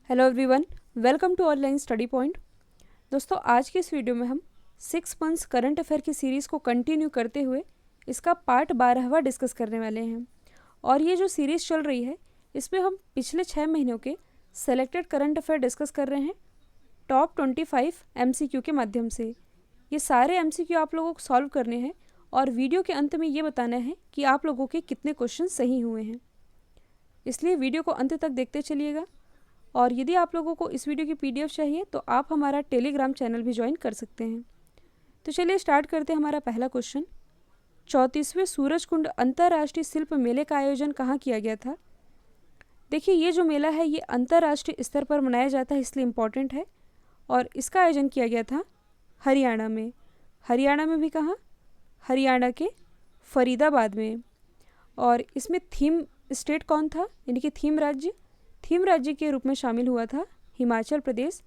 Hello everyone, welcome to online study point. दोस्तों, आज की इस वीडियो में हम 6 मंथ्स करंट अफेयर की सीरीज़ को कंटिन्यू करते हुए इसका पार्ट 12वां डिस्कस करने वाले हैं। और ये जो सीरीज़ चल रही है इसमें हम पिछले 6 महीनों के सेलेक्टेड करंट अफेयर डिस्कस कर रहे हैं टॉप 25 MCQ के माध्यम से। ये सारे MCQ आप लोगों को सॉल्व करने हैं और वीडियो के अंत में ये बताना है कि आप लोगों के कितने क्वेश्चन सही हुए हैं, इसलिए वीडियो को अंत तक देखते चलिएगा। और यदि आप लोगों को इस वीडियो की PDF चाहिए तो आप हमारा टेलीग्राम चैनल भी ज्वाइन कर सकते हैं। तो चलिए स्टार्ट करते हैं हमारा पहला क्वेश्चन। 34वें सूरजकुंड अंतर्राष्ट्रीय शिल्प मेले का आयोजन कहाँ किया गया था? देखिए, ये जो मेला है ये अंतर्राष्ट्रीय स्तर पर मनाया जाता है, इसलिए इम्पॉर्टेंट है। और इसका आयोजन किया गया था हरियाणा में। हरियाणा में भी कहाँ? हरियाणा के फरीदाबाद में। और इसमें थीम स्टेट कौन था, यानी कि थीम राज्य के रूप में शामिल हुआ था हिमाचल प्रदेश।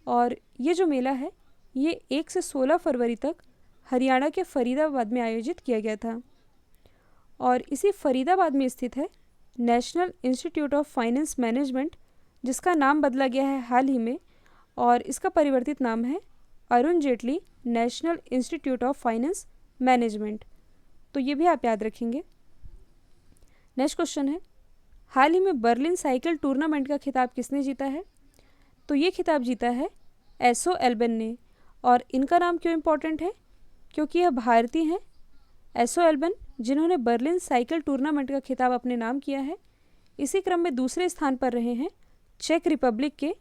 और ये जो मेला है ये 1 से 16 फरवरी तक हरियाणा के फरीदाबाद में आयोजित किया गया था। और इसी फरीदाबाद में स्थित है national institute of finance management, जिसका नाम बदला गया है हाल ही में, और इसका परिवर्तित नाम है Arun Jaitley national institute of finance management. तो ये भी आप याद रखेंगे। नेक्स्ट क्वेश्चन है, हाल ही में बर्लिन साइकिल टूर्नामेंट का खिताब किसने जीता है? तो ये खिताब जीता है एसो एल्बन ने। और इनका नाम क्यों इम्पोर्टेंट है? क्योंकि यह भारतीय हैं, एसो एल्बन, जिन्होंने बर्लिन साइकिल टूर्नामेंट का खिताब अपने नाम किया है। इसी क्रम में दूसरे स्थान पर रहे हैं चेक रिपब्लिक के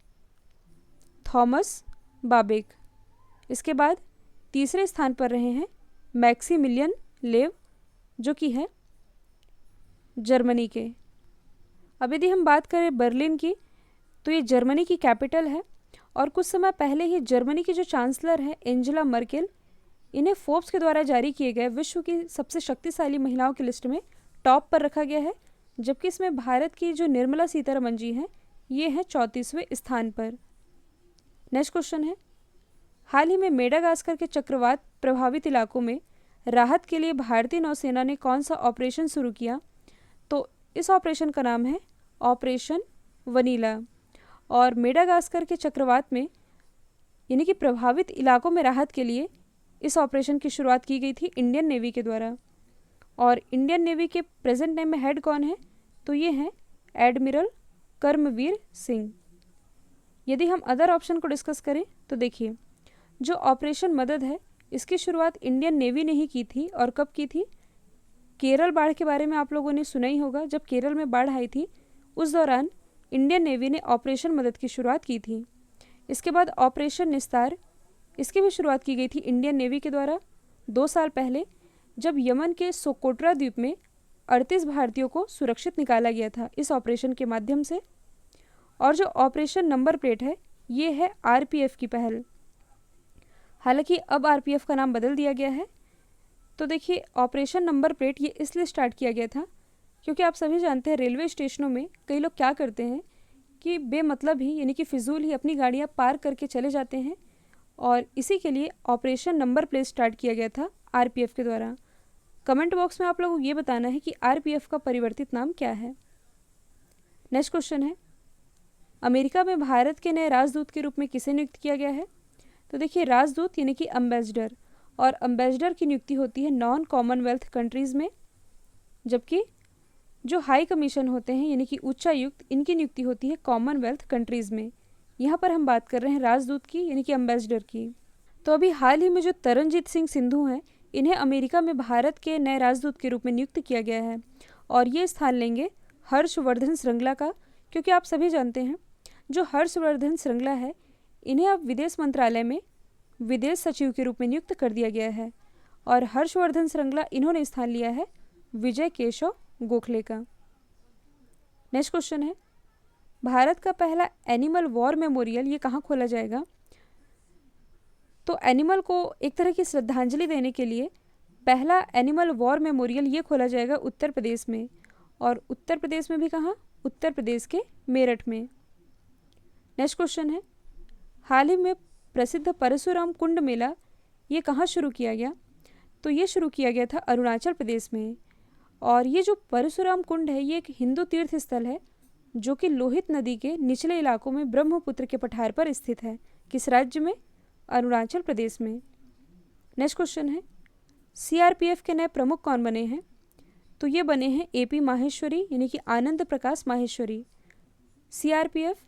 थॉमस बाबेक। इसके बाद तीसरे स्थान पर रहे हैं मैक्सिमिलियन लेव, जो कि है जर्मनी के। अब यदि हम बात करें बर्लिन की, तो ये जर्मनी की कैपिटल है। और कुछ समय पहले ही जर्मनी की जो चांसलर है एंजेला मर्केल, इन्हें फोर्ब्स के द्वारा जारी किए गए विश्व की सबसे शक्तिशाली महिलाओं की लिस्ट में टॉप पर रखा गया है, जबकि इसमें भारत की जो निर्मला सीतारमण जी हैं ये हैं 34वें स्थान पर। नेक्स्ट क्वेश्चन है, हाल ही में मेडागास्कर के चक्रवात प्रभावित इलाकों में राहत के लिए भारतीय नौसेना ने कौन सा ऑपरेशन शुरू किया? तो इस ऑपरेशन का नाम है ऑपरेशन वनीला। और मेडागास्कर के चक्रवात में यानी कि प्रभावित इलाकों में राहत के लिए इस ऑपरेशन की शुरुआत की गई थी इंडियन नेवी के द्वारा। और इंडियन नेवी के प्रेजेंट टाइम में हेड कौन है? तो ये हैं एडमिरल कर्मवीर सिंह। यदि हम अदर ऑप्शन को डिस्कस करें तो देखिए, जो ऑपरेशन मदद है इसकी शुरुआत इंडियन नेवी ने ही की थी। और कब की थी? केरल बाढ़ के बारे में आप लोगों ने सुना ही होगा। जब केरल में बाढ़ आई थी उस दौरान इंडियन नेवी ने ऑपरेशन मदद की शुरुआत की थी। इसके बाद ऑपरेशन निस्तार, इसकी भी शुरुआत की गई थी इंडियन नेवी के द्वारा 2 साल पहले, जब यमन के सोकोट्रा द्वीप में 38 भारतीयों को सुरक्षित निकाला गया था इस ऑपरेशन के माध्यम से। और जो ऑपरेशन नंबर प्लेट है ये है RPF की पहल। हालांकि अब RPF का नाम बदल दिया गया है। तो देखिए, ऑपरेशन नंबर प्लेट ये इसलिए स्टार्ट किया गया था क्योंकि आप सभी जानते हैं रेलवे स्टेशनों में कई लोग क्या करते हैं कि बेमतलब ही यानी कि फिजूल ही अपनी गाड़ियाँ पार्क करके चले जाते हैं। और इसी के लिए ऑपरेशन नंबर प्लेट स्टार्ट किया गया था RPF के द्वारा। कमेंट बॉक्स में आप लोगों को ये बताना है कि RPF का परिवर्तित नाम क्या है। नेक्स्ट क्वेश्चन है, अमेरिका में भारत के नए राजदूत के रूप में किसे नियुक्त किया गया है? तो देखिए, राजदूत यानी कि अम्बेसडर, और अम्बेसडर की नियुक्ति होती है नॉन कॉमनवेल्थ कंट्रीज़ में, जबकि जो हाई कमीशन होते हैं यानी कि उच्चायुक्त, इनकी नियुक्ति होती है कॉमनवेल्थ कंट्रीज़ में। यहाँ पर हम बात कर रहे हैं राजदूत की यानी कि अम्बेसडर की। तो अभी हाल ही में जो तरनजीत सिंह सिंधु हैं, इन्हें अमेरिका में भारत के नए राजदूत के रूप में नियुक्त किया गया है। और ये स्थान लेंगे हर्षवर्धन श्रृंगला का, क्योंकि आप सभी जानते हैं जो हर्षवर्धन श्रृंगला है इन्हें अब विदेश मंत्रालय में विदेश सचिव के रूप में नियुक्त कर दिया गया है। और हर्षवर्धन श्रृंगला इन्होंने स्थान लिया है विजय केशव गोखले का। नेक्स्ट क्वेश्चन है, भारत का पहला एनिमल वॉर मेमोरियल ये कहाँ खोला जाएगा? तो एनिमल को एक तरह की श्रद्धांजलि देने के लिए पहला एनिमल वॉर मेमोरियल ये खोला जाएगा उत्तर प्रदेश में। और उत्तर प्रदेश में भी कहाँ? उत्तर प्रदेश के मेरठ में। नेक्स्ट क्वेश्चन है, हाल ही में प्रसिद्ध परशुराम कुंड मेला ये कहाँ शुरू किया गया? तो ये शुरू किया गया था अरुणाचल प्रदेश में। और ये जो परशुराम कुंड है ये एक हिंदू तीर्थ स्थल है जो कि लोहित नदी के निचले इलाकों में ब्रह्मपुत्र के पठार पर स्थित है। किस राज्य में? अरुणाचल प्रदेश में। नेक्स्ट क्वेश्चन है, सीआरपीएफ के नए प्रमुख कौन बने हैं? तो ये बने हैं एपी माहेश्वरी यानी कि आनंद प्रकाश माहेश्वरी। सीआरपीएफ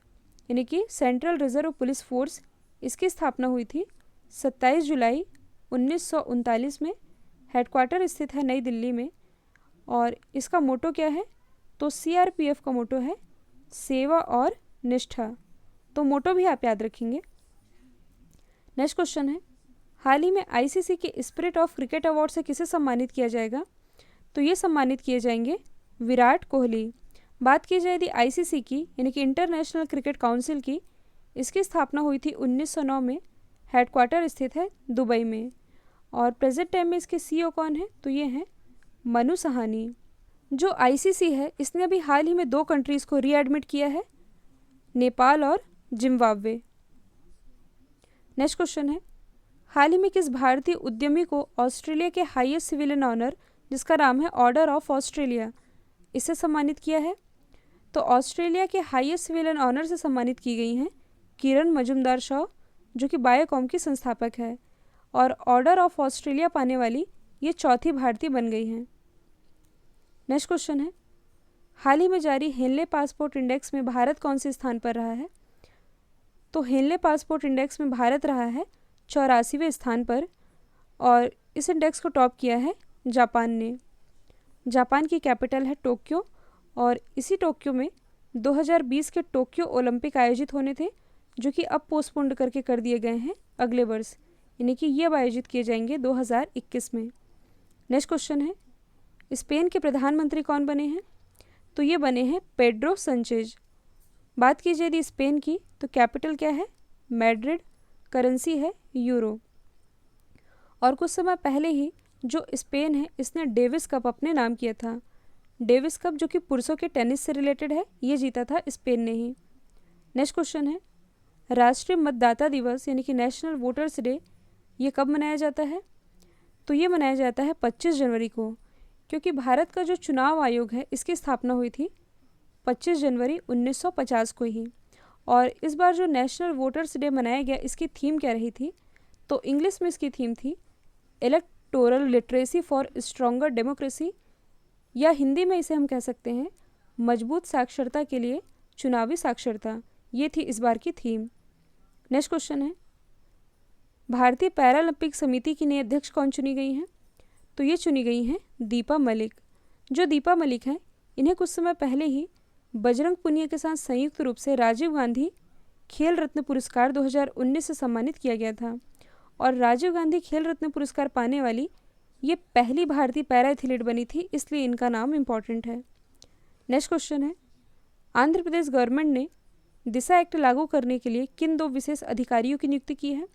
यानी कि सेंट्रल रिजर्व पुलिस फोर्स, इसकी स्थापना हुई थी 27 जुलाई 1939 में। हेडक्वार्टर स्थित है नई दिल्ली में। और इसका मोटो क्या है? तो सीआरपीएफ का मोटो है सेवा और निष्ठा। तो मोटो भी आप याद रखेंगे। नेक्स्ट क्वेश्चन है, हाल ही में आईसीसी के स्पिरिट ऑफ क्रिकेट अवार्ड से किसे सम्मानित किया जाएगा? तो ये सम्मानित किए जाएंगे विराट कोहली। बात की जाए यदि आईसीसी की यानी कि इंटरनेशनल क्रिकेट काउंसिल की, इसकी स्थापना हुई थी 1909 में। हेडक्वार्टर स्थित है दुबई में। और प्रेजेंट टाइम में इसके सीईओ कौन है? तो ये हैं मनु सहानी। जो आईसीसी है इसने अभी हाल ही में 2 कंट्रीज़ को रीएडमिट किया है, नेपाल और जिम्बाब्वे। नेक्स्ट क्वेश्चन है, हाल ही में किस भारतीय उद्यमी को ऑस्ट्रेलिया के हाईएस्ट सिविलियन ऑनर, जिसका नाम है ऑर्डर ऑफ ऑस्ट्रेलिया, इससे सम्मानित किया है? तो ऑस्ट्रेलिया के हाईएस्ट सिविलियन ऑनर से सम्मानित की गई हैं किरण मजुमदार शॉ, जो कि बायोकॉम की संस्थापक है। और ऑर्डर ऑफ ऑस्ट्रेलिया पाने वाली ये चौथी भारतीय बन गई हैं। नेक्स्ट क्वेश्चन है, हाल ही में जारी हेनले पासपोर्ट इंडेक्स में भारत कौन से स्थान पर रहा है? तो हेनले पासपोर्ट इंडेक्स में भारत रहा है 84वें स्थान पर। और इस इंडेक्स को टॉप किया है जापान ने। जापान की कैपिटल है टोक्यो। और इसी टोक्यो में 2020 के टोक्यो ओलंपिक आयोजित होने थे, जो कि अब पोस्टपोन्ड करके कर दिए गए हैं अगले वर्ष, यानी कि ये अब आयोजित किए जाएंगे 2021 में। नेक्स्ट क्वेश्चन है, स्पेन के प्रधानमंत्री कौन बने हैं? तो ये बने हैं पेड्रो संचेज। बात की जाए यदि स्पेन की, तो कैपिटल क्या है? मैड्रिड। करेंसी है यूरो। और कुछ समय पहले ही जो स्पेन है इसने डेविस कप अपने नाम किया था। डेविस कप जो कि पुरुषों के टेनिस से रिलेटेड है, ये जीता था स्पेन ने ही। नेक्स्ट क्वेश्चन है, राष्ट्रीय मतदाता दिवस यानी कि नेशनल वोटर्स डे ये कब मनाया जाता है? तो ये मनाया जाता है 25 जनवरी को, क्योंकि भारत का जो चुनाव आयोग है इसकी स्थापना हुई थी 25 जनवरी 1950 को ही। और इस बार जो नेशनल वोटर्स डे मनाया गया, इसकी थीम क्या रही थी? तो इंग्लिश में इसकी थीम थी electoral literacy for stronger democracy, या हिंदी में इसे हम कह सकते हैं मजबूत साक्षरता के लिए चुनावी साक्षरता। ये थी इस बार की थीम। नेक्स्ट क्वेश्चन है, भारतीय पैरालंपिक समिति की नई अध्यक्ष कौन चुनी गई हैं? तो ये चुनी गई हैं दीपा मलिक। जो दीपा मलिक हैं, इन्हें कुछ समय पहले ही बजरंग पुनिया के साथ संयुक्त रूप से राजीव गांधी खेल रत्न पुरस्कार 2019 से सम्मानित किया गया था। और राजीव गांधी खेल रत्न पुरस्कार पाने वाली ये पहली भारतीय पैरा एथलीट बनी थी, इसलिए इनका नाम इम्पॉर्टेंट है। नेक्स्ट क्वेश्चन है, आंध्र प्रदेश गवर्नमेंट ने दिशा एक्ट लागू करने के लिए किन 2 विशेष अधिकारियों की नियुक्ति की है?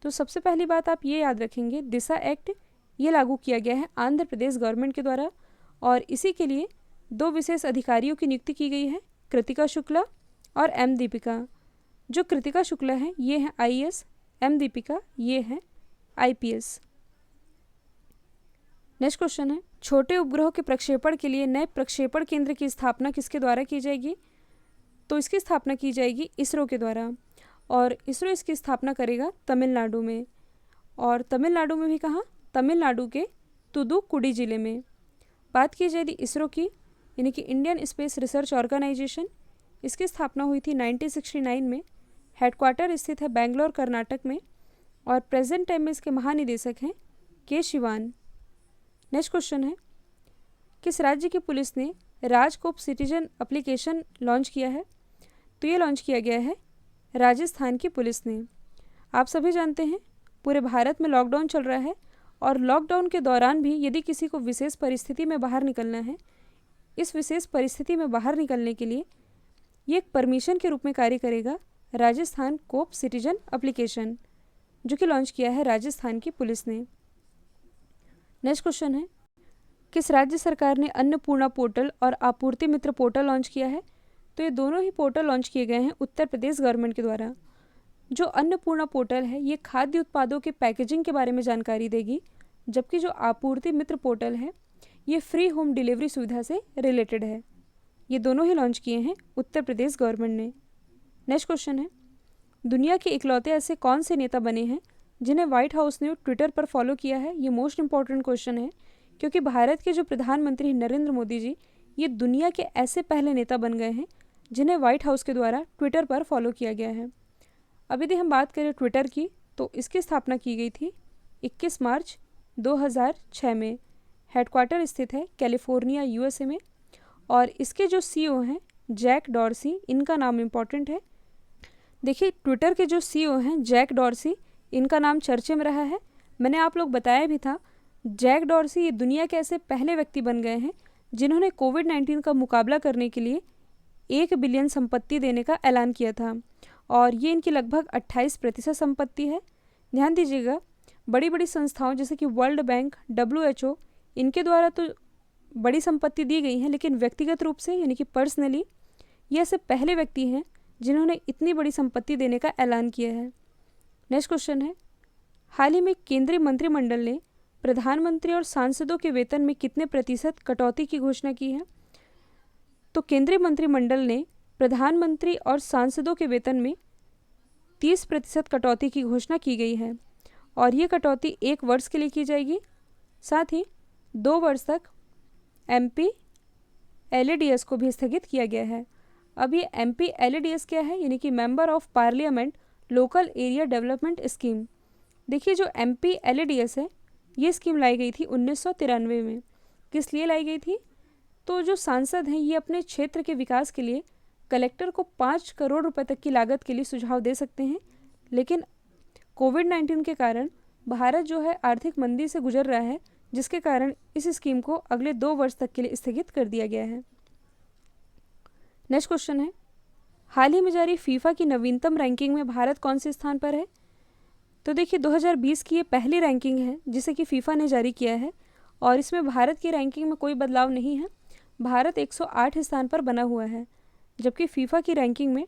तो सबसे पहली बात आप ये याद रखेंगे, दिशा एक्ट ये लागू किया गया है आंध्र प्रदेश गवर्नमेंट के द्वारा। और इसी के लिए 2 विशेष अधिकारियों की नियुक्ति की गई है, कृतिका शुक्ला और एम दीपिका। जो कृतिका शुक्ला हैं ये हैं IAS, एम दीपिका ये हैं IPS। नेक्स्ट क्वेश्चन है, छोटे उपग्रहों के प्रक्षेपण के लिए नए प्रक्षेपण केंद्र की स्थापना किसके द्वारा की जाएगी? तो इसकी स्थापना की जाएगी इसरो के द्वारा। और इसरो इसकी स्थापना करेगा तमिलनाडु में। और तमिलनाडु में भी कहाँ? तमिलनाडु के तुदुकुडी जिले में। बात की जाए यदि इसरो की, यानी कि इंडियन स्पेस रिसर्च ऑर्गेनाइजेशन, इसकी स्थापना हुई थी 1969 में। हेडक्वार्टर स्थित है बेंगलोर कर्नाटक में। और प्रेजेंट टाइम में इसके महानिदेशक हैं के शिवान। नेक्स्ट क्वेश्चन है, किस राज्य की पुलिस ने राजकोप सिटीजन एप्लीकेशन लॉन्च किया है? तो ये लॉन्च किया गया है राजस्थान की पुलिस ने। आप सभी जानते हैं पूरे भारत में लॉकडाउन चल रहा है। और लॉकडाउन के दौरान भी यदि किसी को विशेष परिस्थिति में बाहर निकलना है, इस विशेष परिस्थिति में बाहर निकलने के लिए ये एक परमिशन के रूप में कार्य करेगा राजस्थान कोप सिटीजन एप्लीकेशन, जो कि लॉन्च किया है राजस्थान की पुलिस ने। नेक्स्ट क्वेश्चन है, किस राज्य सरकार ने अन्नपूर्णा पोर्टल और आपूर्ति मित्र पोर्टल लॉन्च किया है? तो ये दोनों ही पोर्टल लॉन्च किए गए हैं उत्तर प्रदेश गवर्नमेंट के द्वारा। जो अन्नपूर्णा पोर्टल है ये खाद्य उत्पादों के पैकेजिंग के बारे में जानकारी देगी, जबकि जो आपूर्ति मित्र पोर्टल है ये फ्री होम डिलीवरी सुविधा से रिलेटेड है। ये दोनों ही लॉन्च किए हैं उत्तर प्रदेश गवर्नमेंट ने। नेक्स्ट क्वेश्चन है, दुनिया के इकलौते ऐसे कौन से नेता बने हैं जिन्हें व्हाइट हाउस ने ट्विटर पर फॉलो किया है? ये मोस्ट इंपॉर्टेंट क्वेश्चन है, क्योंकि भारत के जो प्रधानमंत्री नरेंद्र मोदी जी, ये दुनिया के ऐसे पहले नेता बन गए हैं जिन्हें व्हाइट हाउस के द्वारा ट्विटर पर फॉलो किया गया है। अब यदि हम बात करें ट्विटर की, तो इसकी स्थापना की गई थी 21 मार्च 2006 में। हेडक्वार्टर स्थित है कैलिफोर्निया यूएसए में, और इसके जो सीईओ हैं जैक डॉर्सी, इनका नाम इम्पॉर्टेंट है। देखिए, ट्विटर के जो सीईओ हैं जैक डॉर्सी, इनका नाम चर्चे में रहा है। मैंने आप लोग बताया भी था, जैक डॉर्सी ये दुनिया के ऐसे पहले व्यक्ति बन गए हैं जिन्होंने कोविड-19 का मुकाबला करने के लिए 1 बिलियन संपत्ति देने का ऐलान किया था, और ये इनकी लगभग 28% संपत्ति है। ध्यान दीजिएगा, बड़ी बड़ी संस्थाओं जैसे कि वर्ल्ड बैंक, WHO, इनके द्वारा तो बड़ी संपत्ति दी गई है, लेकिन व्यक्तिगत रूप से यानी कि पर्सनली ये ऐसे पहले व्यक्ति हैं जिन्होंने इतनी बड़ी संपत्ति देने का ऐलान किया है। नेक्स्ट क्वेश्चन है, हाल ही में केंद्रीय मंत्रिमंडल ने प्रधानमंत्री और सांसदों के वेतन में कितने प्रतिशत कटौती की घोषणा की है? तो केंद्रीय मंत्रिमंडल ने प्रधानमंत्री और सांसदों के वेतन में 30% कटौती की घोषणा की गई है, और ये कटौती 1 वर्ष के लिए की जाएगी। साथ ही 2 वर्ष तक MP LADS को भी स्थगित किया गया है। अब ये MP LADS क्या है? यानी कि member of parliament local area development scheme. देखिए, जो MP LADS है, ये स्कीम लाई गई थी 1993 में। किस लिए लाई गई थी? तो जो सांसद हैं, ये अपने क्षेत्र के विकास के लिए कलेक्टर को 5 करोड़ रुपए तक की लागत के लिए सुझाव दे सकते हैं, लेकिन कोविड-19 के कारण भारत जो है आर्थिक मंदी से गुजर रहा है, जिसके कारण इस स्कीम को अगले 2 वर्ष तक के लिए स्थगित कर दिया गया है। नेक्स्ट क्वेश्चन है, हाल ही में जारी फीफा की नवीनतम रैंकिंग में भारत कौन से स्थान पर है? तो देखिए, 2020 की ये पहली रैंकिंग है जिसे कि फीफा ने जारी किया है, और इसमें भारत की रैंकिंग में कोई बदलाव नहीं है। भारत 108 स्थान पर बना हुआ है, जबकि फीफा की रैंकिंग में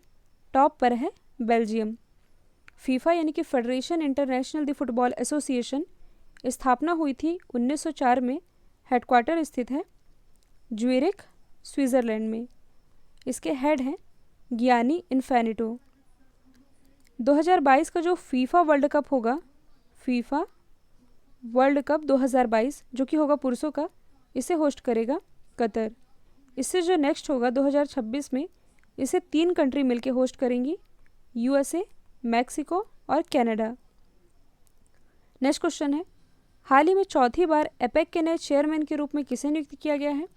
टॉप पर है बेल्जियम। फीफा यानी कि federation international the football association स्थापना हुई थी 1904 में। हेडक्वार्टर स्थित है ज्यूरिख, स्विट्ज़रलैंड में। इसके हेड हैं गियानी इन्फैनिटो। 2022 का जो फीफा वर्ल्ड कप होगा, फीफा वर्ल्ड कप 2022, जो कि होगा पुरुषों का, इसे होस्ट करेगा कतर। इससे जो नेक्स्ट होगा 2026 में, इसे 3 कंट्री मिलकर होस्ट करेंगी, USA, मैक्सिको और कनाडा। नेक्स्ट क्वेश्चन है, हाल ही में चौथी बार एपेक के नए चेयरमैन के रूप में किसे नियुक्त किया गया है?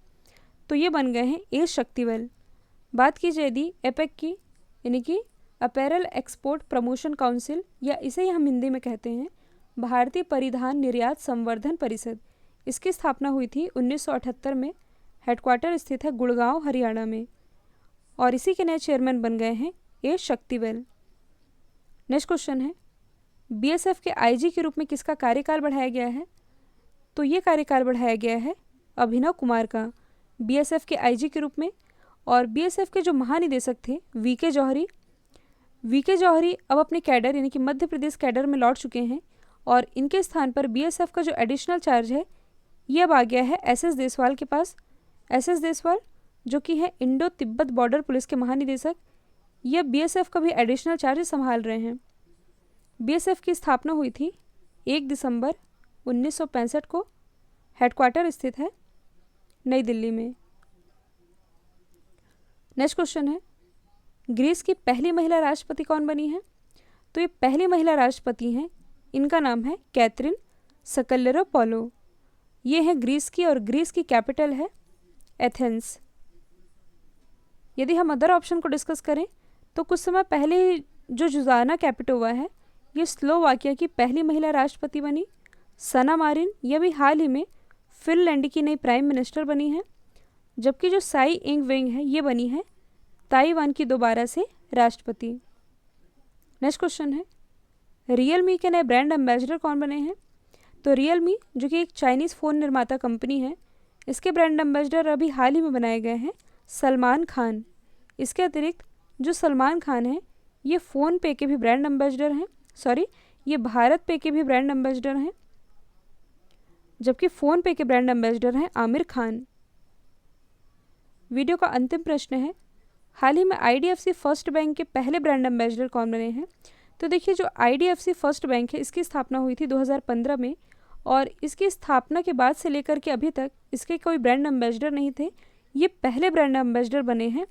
तो ये बन गए हैं ए शक्तिवेल। बात की जाए यदि एपेक की, यानी कि अपैरल एक्सपोर्ट प्रमोशन काउंसिल, या इसे ही हम हिंदी में कहते हैं भारतीय परिधान निर्यात संवर्धन परिषद, इसकी स्थापना हुई थी 1978 में। हेडक्वार्टर स्थित है गुड़गांव, हरियाणा में, और इसी के नए चेयरमैन बन गए हैं ए शक्तिवेल। नेक्स्ट क्वेश्चन है, BSF के IG के रूप में किसका कार्यकाल बढ़ाया गया है? तो ये कार्यकाल बढ़ाया गया है अभिनव कुमार का BSF के IG के रूप में। और BSF के जो महानिदेशक थे VK जौहरी अब अपने कैडर यानी कि मध्य प्रदेश कैडर में लौट चुके हैं, और इनके स्थान पर BSF का जो एडिशनल चार्ज है, ये अब आ गया है SS देसवाल के पास। SS देसवाल जो कि है इंडो तिब्बत बॉर्डर पुलिस के महानिदेशक, ये BSF का भी एडिशनल चार्ज संभाल रहे हैं। BSF की स्थापना हुई थी 1 दिसंबर 1965 को। हेडक्वार्टर स्थित है नई दिल्ली में। नेक्स्ट क्वेश्चन है, ग्रीस की पहली महिला राष्ट्रपति कौन बनी है? तो ये पहली महिला राष्ट्रपति हैं, इनका नाम है कैथरीन सकलेरोपोलो। ये है ग्रीस की, और ग्रीस की कैपिटल है एथेंस। यदि हम अदर ऑप्शन को डिस्कस करें, तो कुछ समय पहले जो जुज़ाना कैपिटोवा है, ये स्लोवाकिया की पहली महिला राष्ट्रपति बनी। सना मारिन, यह भी हाल ही में फिनलैंड की नई प्राइम मिनिस्टर बनी है, जबकि जो साई इंग वेंग है, ये बनी है ताइवान की दोबारा से राष्ट्रपति। नेक्स्ट क्वेश्चन है, रियलमी के नए ब्रांड एम्बेसडर कौन बने हैं? तो रियलमी जो कि एक चाइनीज़ फ़ोन निर्माता कंपनी है, इसके ब्रांड एम्बेसडर अभी हाल ही में बनाए गए हैं सलमान खान। इसके अतिरिक्त जो सलमान खान हैं, ये फ़ोन पे के भी ब्रांड एम्बेसडर हैं, ये भारत पे के भी ब्रांड एम्बेसडर हैं, जबकि फ़ोन पे के ब्रांड एम्बेसडर हैं आमिर खान। वीडियो का अंतिम प्रश्न है, हाल ही में IDFC फर्स्ट बैंक के पहले ब्रांड एम्बेसडर कौन बने हैं? तो देखिए, जो IDFC फर्स्ट बैंक है इसकी स्थापना हुई थी 2015 में, और इसकी स्थापना के बाद से लेकर के अभी तक इसके कोई ब्रांड एम्बेसडर नहीं थे। ये पहले ब्रांड एम्बेसडर बने हैं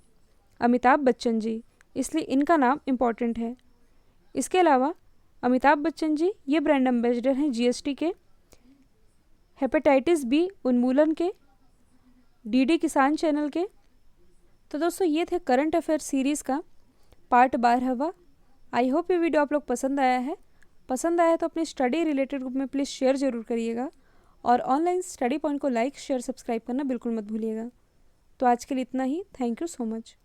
अमिताभ बच्चन जी, इसलिए इनका नाम इम्पॉर्टेंट है। इसके अलावा अमिताभ बच्चन जी ये ब्रांड एम्बेसडर हैं GST के, हेपेटाइटिस बी उन्मूलन के, DD किसान चैनल के। तो दोस्तों ये थे करंट अफेयर सीरीज़ का पार्ट 12वां। आई होप ये वीडियो आप लोग पसंद आया है। पसंद आया तो अपने स्टडी रिलेटेड ग्रुप में प्लीज़ शेयर ज़रूर करिएगा, और ऑनलाइन स्टडी पॉइंट को लाइक शेयर सब्सक्राइब करना बिल्कुल मत भूलिएगा। तो आज के लिए इतना ही। Thank you so much.